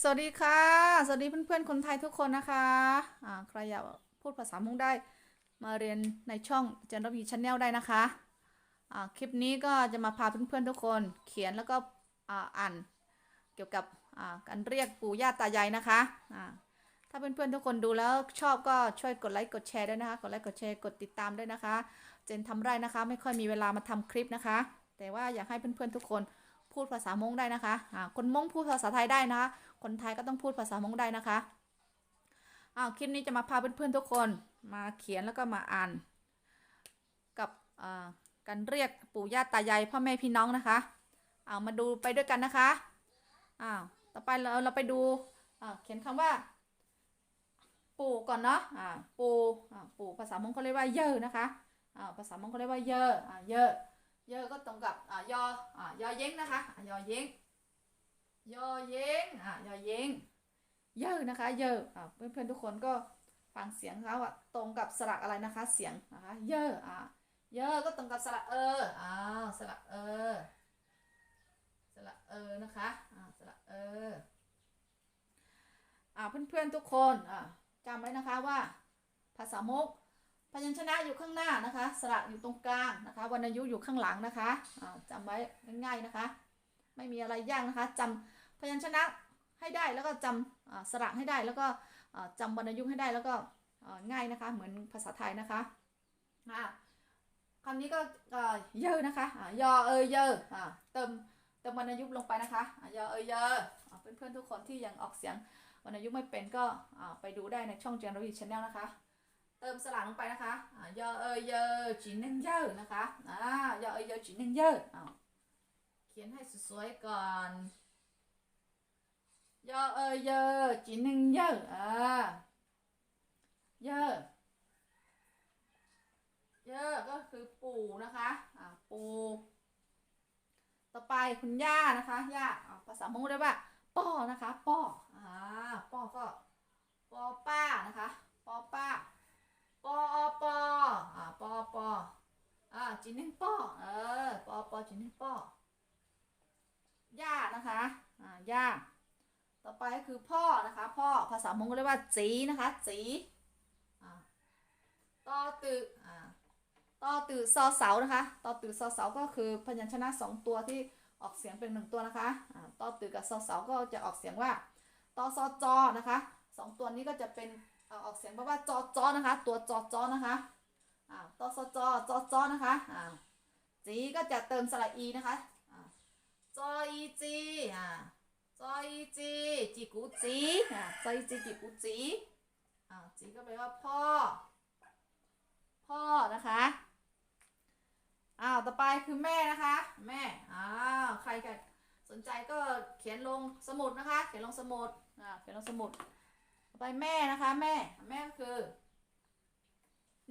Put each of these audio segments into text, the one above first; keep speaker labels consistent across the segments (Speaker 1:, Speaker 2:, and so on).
Speaker 1: สวัสดีค่ะสวัสดีเพื่อนๆคนไทยทุกคนนะคะใครอยากพูดภาษามงได้มาเรียนในช่องเจนรบีชาแนลได้นะคะคลิปนี้ก็จะมาพาเพื่อนๆทุกคนเขียนแล้วก็อ่านเกี่ยวกับการเรียกปู่ย่าตายายนะคะอ่าถ้าเพื่อนๆทุกคนดูแล้วชอบก็ช่วยกดไลค์กดแชร์ด้วยนะคะกดไลค์กดแชร์กดติดตามด้วยนะคะเจนทำไรนะคะไม่ค่อยมีเวลามาทำคลิปนะคะแต่ว่าอยากให้เพื่อนๆทุกคนพูดภาษามงได้นะคะคนมงพูดภาษาไทยได้นะคะ คนไทยก็ต้องพูดภาษามงได้นะคะคลิปนี้จะมาพาเพื่อนๆทุกคนมาเขียนแล้วก็มาอ่านกับการเรียกปู่ย่าตายายพ่อแม่พี่น้องนะคะมาดูไปด้วยกันนะคะอ้าวต่อไปเราไปดูเขียนคำว่าปู่ก่อนเนาะปู่ภาษามงเขาเรียกว่าเยอะนะคะภาษามงเขาเรียกว่าเยอะเยอะเยอะก็ตรงกับยอเย้งนะคะยอเย้งยอเย้งยอเย้ง เยอะนะคะเยอะเพื่อนๆทุกคนก็ฟังเสียงเขาว่าตรงกับสระอะไรนะคะเสียงนะคะเยอะเยอะก็ตรงกับสระสระสระนะคะสระเพื่อนๆทุกคนจำไว้นะคะว่าภาษามกพยัญชนะอยู่ข้างหน้านะคะสระอยู่ตรงกลางนะคะวรรณยุกต์อยู่ข้างหลังนะคะจำไว้ง่ายๆนะคะไม่มีอะไรยากนะคะจำพยัญชนะให้ได้แล้วก็จำสระให้ได้แล้วก็จำวรรณยุกต์ให้ได้แล้วก็ง่ายนะคะเหมือนภาษาไทยนะคะคำนี้ก็เยอะนะคะยอเยอะเติมวรรณยุกต์ลงไปนะคะยอเยอะเพื่อนๆทุกคนที่ยังออกเสียงวรรณยุกต์ไม่เป็นก็ไปดูได้ในช่องเจนรวีชาแนลนะคะเติมสระลงไปนะคะยอเยอะจีนึงเยอะนะคะยอเยอะจีนึงเยอะเขียนให้สวยๆก่อนยอเยอะจีนึงเยอะเยอะเยอะก็คือปู่นะคะปู่ต่อไปคุณย่านะคะย่าภาษามงเรียกว่าป้อนะคะป้อป้อก็ปอป้านะคะปอป้าปอปอปอปอจีนึงป้อปอปอจีนึงป้อย่านะคะย่าต่อไปก็คือพ่อนะคะพ่อภาษามงเรียกว่าจีนะคะจีต่อตึกต่อตือซอเสานะคะต่อตือซอเสาก็คือพยัญชนะสองตัวที่ออกเสียงเป็นหนึ่งตัวนะคะต่อตือกับซอเสาก็จะออกเสียงว่าต่อซอจอนะคะสองตัวนี้ก็จะเป็นออกเสียงแปลว่าจอจอนะคะตัวจอจอนะคะต่อซอจอจอจอนะคะจีก็จะเติมสระอีนะคะจออีจีจออีจีจีกูจีจออีจีจีกูจีจีก็แปลว่าพ่อพ่อนะคะต่อไปคือแม่นะคะแม่ใครกันสนใจก็เขียนลงสมุดนะคะเขียนลงสมุดเขียนลงสมุดต่อไปแม่นะคะแม่ก็คือ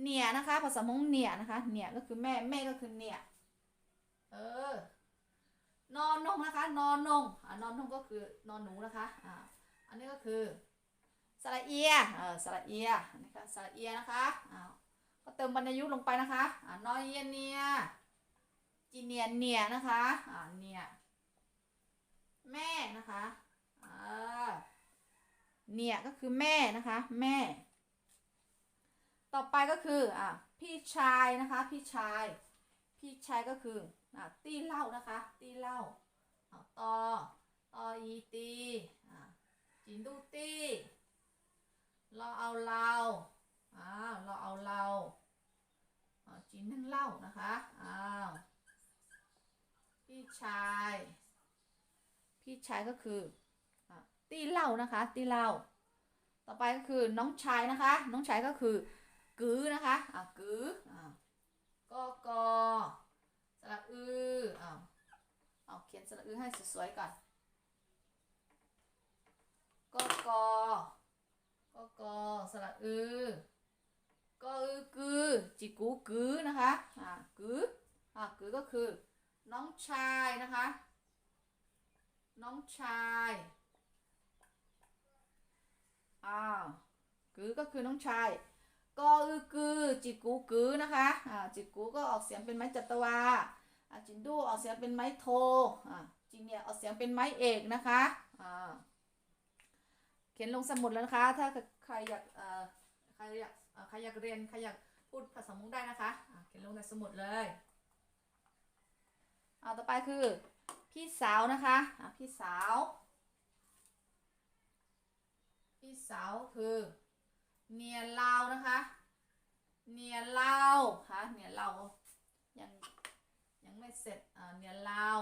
Speaker 1: เหนี่ยนะคะภาษามงเหนี่ยนะคะเหนี่ยก็คือแม่ก็คือเหนี่ยเออนอนนงนะคะนอนนงนอนนงก็คือนอนหนูนะคะอันนี้ก็คือสระเอียสระเอียนี่ค่ะสระเอียนะคะก็เติมบรรยุกต์ลงไปนะคะนอยเอียเนียจีเนียเนียนะคะเนียแม่นะคะเนียก็คือแม่นะคะแม่ต่อไปก็คือพี่ชายนะคะพี่ชายก็คือตีเล่านะคะตีเล่าตอตออีตีจินดูตีเราเอาเราเราเอาเราจีนนึ่งเล่านะคะพี่ชายพี่ชายก็คือตีเล่านะคะตีเล่าต่อไปก็คือน้องชายนะคะน้องชายก็คือกือนะคะกือกสระอือเอาเขียนสระอือให้สวยๆก่อนกกสระอือก็กือจิกูกือนะคะกือกือก็คือน้องชายนะคะน้องชายกือก็คือน้องชายก็กือจิกูกือนะคะจิกูก็ออกเสียงเป็นไม้จัตวาจินดูออกเสียงเป็นไม้โทจินเนี่ยออกเสียงเป็นไม้เอกนะคะ เขียนลงสมุดแล้วนะคะถ้าใครอยากใครอยากใครอยากเรียนใครอยากพูดภาษามงได้นะคะเขียนลงในสมุดเลยต่อไปคือพี่สาวนะคะพี่สาวคือเนียลาวนะคะเนียลาวค่ะเนียลาวยังไม่เสร็จเนียลาว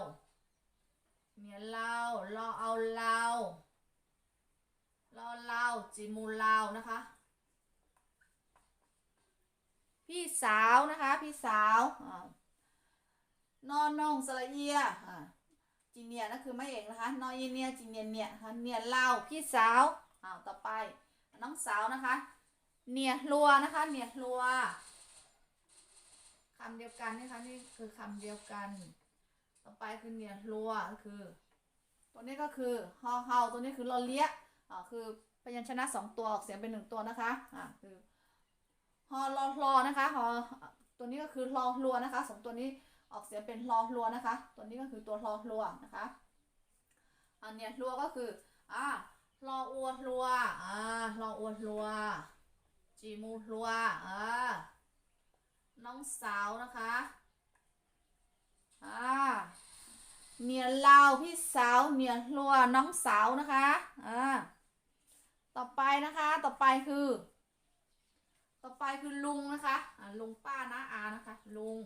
Speaker 1: รอเอาลาวรอลาวจิมูลาวนะคะพี่สาวนะคะพี่สาวนอนงสระเอียจีเนียนั่นคือไม่เองนะคะนอยีเนียจีเนียเนี่ยค่ะเนียลาวพี่สาวต่อไปน้องสาวนะคะเนียรัวนะคะเนียรัวคำเดียวกันนะคะนี่คือคำเดียวกันต่อไปคือเนียรัวก็คือตัวนี้ก็คือฮอเฮาตัวนี้คือลอเลียคือพยัญชนะ2ตัวออกเสียงเป็น1ตัวนะคะคือฮอลอนะคะฮอตัวนี้ก็คือลอรัวนะคะ2ตัวนี้ออกเสียงเป็นลอรัวนะคะตัวนี้ก็คือตัวลอรัวนะคะเนียรัวก็คือลออัวรัวลออัวรัวจีมูรัวน้องสาวนะคะเนียลาวพี่สาวเนียรัวน้องสาวนะคะต่อไปนะคะต่อไปคือลุงนะคะลุงป้าน้าอานะคะลุง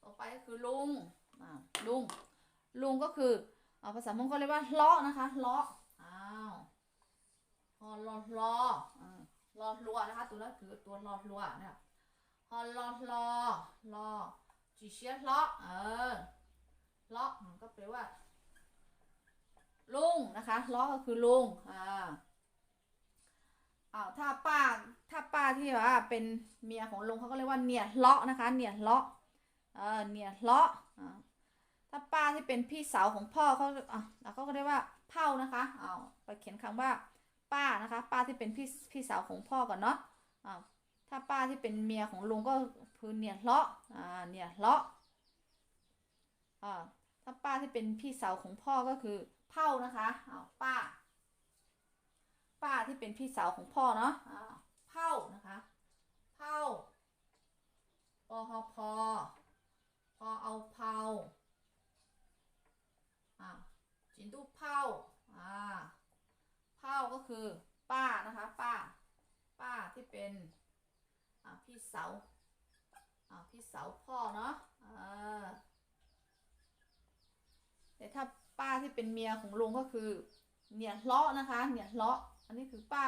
Speaker 1: ต่อไปก็คือลุงก็คือภาษามงคลเรียกว่าเลาะนะคะเลาะฮอลอลอลอรัวนะคะตัวนั้นคือตัวลอรัวเนี่ยฮอลอลอจีเชียเลาะเลาะก็แปลว่าลุงนะคะเลาะก็คือลุงถ้าป้าที่ว่าเป็นเมียของลุงเขาก็เรียกว่าเนี่ยเลาะนะคะเนี่ยเลาะเนี่ยเลาะถ้าป้าที่เป็นพี่สาวของพ่อเขาก็เรียกว่าเผ่านะคะไปเขียนคำว่าป้านะคะป้าที่เป็นพี่สาวของพ่อก่อนเนาะถ้าป้าที่เป็นเมียของลุงก็คือเนี่ยเลาะเนี่ยเลาะถ้าป้าที่เป็นพี่สาวของพ่อก็คือเผ่านะคะป้าที่เป็นพี่สาวของพ่อเนาะเผ่านะคะเผ่าปหพพอเอาเผาจินตู้เผาเผาก็คือป้านะคะป้าที่เป็นพี่สาวพ่อเนาะแต่ถ้าป้าที่เป็นเมียของลุงก็คือเนี่ยเลาะนะคะเนี่ยเลาะอันนี้คือป้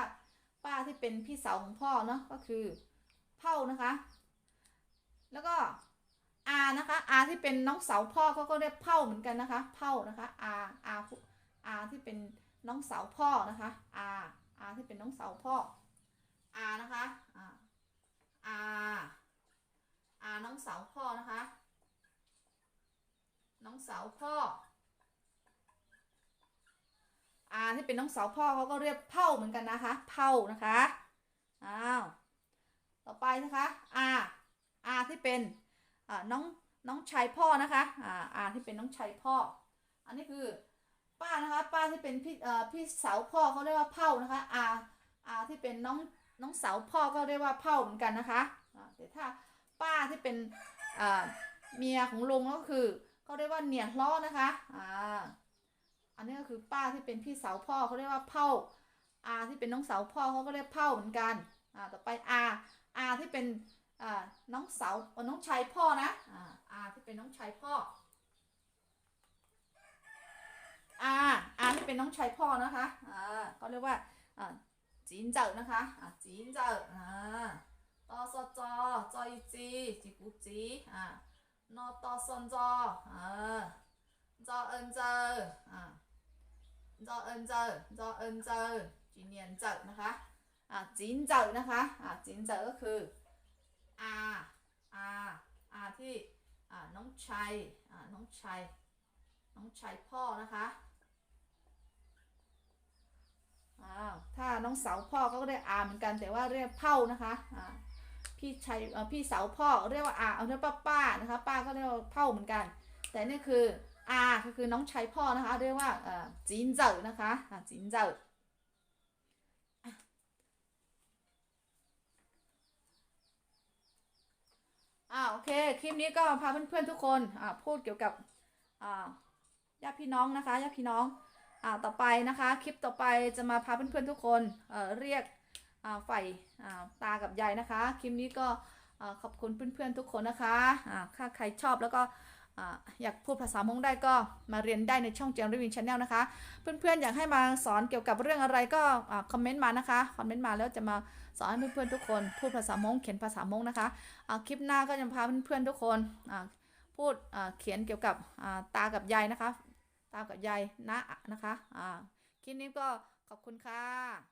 Speaker 1: าที่เป็นพี่สาวของพ่อเนาะก็คือเผานะคะแล้วก็นะคะที่เป็นน้องสาวพ่อก็เรียกเผ่าเหมือนกันนะคะเผ่านะคะที่เป็นน้องสาวพ่อนะคะที่เป็นน้องสาวพ่อนะคะน้องสาวพ่อนะคะน้องสาวพ่อที่เป็นน้องสาวพ่อเขาก็เรียกเผ่าเหมือนกันนะคะเผ่านะคะต่อไปนะคะที่เป็นน้องชายพ่อนะคะที่เป็นน้องชายพ่ออันนี้คือป้านะคะป้าที่เป็นพี่สาวพ่อเขาเรียกว่าเผ่านะคะที่เป็นน้องสาวพ่อก็เรียกว่าเผ่าเหมือนกันนะคะแต่ถ้าป้าที่เป็นเมียของลุงก็คือเขาเรียกว่าเนี่ยล้อนะคะอันนี้ก็คือป้าที่เป็นพี่สาวพ่อเขาเรียกว่าเผ่าที่เป็นน้องสาวพ่อเขาก็เรียกเผ่าเหมือนกันต่อไปที่เป็นน้องสาวน้องชายพ่อนะที่เป็นน้องชายพ่อที่เป็นน้องชายพ่อนะคะก็เรียกว่าจีนเจ๋อนะคะจีนเจ๋อตอซอจอจอยจีกุจีนอตอซอนจอจอเอินเจอจอเอินเจอจีเนียนเจอนะคะจีนเจ๋อนะคะจีนเจ๋อก็คือที่น้องชายพ่อนะคะถ้าน้องสาวพ่อเขาก็เรียกเหมือนกันแต่ว่าเรียกเผ่านะคะพี่สาวพ่อเรียกว่าเอาเรียกป้านะคะป้าก็เรียกว่าเผ่าเหมือนกันแต่นี่คือก็คือน้องชายพ่อนะคะเรียกว่าจีนเจ๋อนะคะจีนเจ๋อ โอเคคลิปนี้ก็พาเพื่อนๆทุกคนพูดเกี่ยวกับอ่าญาติพี่น้องนะคะญาติพี่น้องต่อไปนะคะคลิปต่อไปจะมาพาเพื่อนๆทุกคนเรียกฝ่ายตากับยายนะคะคลิปนี้ก็ขอบคุณเพื่อนๆทุกคนนะคะถ้าใครชอบแล้วก็อยากพูดภาษามงได้ก็มาเรียนได้ในช่องเจนริวินชาแนลนะคะเพื่อนๆอยากให้มาสอนเกี่ยวกับเรื่องอะไรก็คอมเมนต์มานะคะคอมเมนต์มาแล้วจะมาสอนให้เพื่อนๆทุกคนพูดภาษามงเขียนภาษามงนะคะคลิปหน้าก็จะพาเพื่อนๆทุกคนพูดเขียนเกี่ยวกับตากับยายนะคะตากับยายนะนะคะคลิปนี้ก็ขอบคุณค่ะ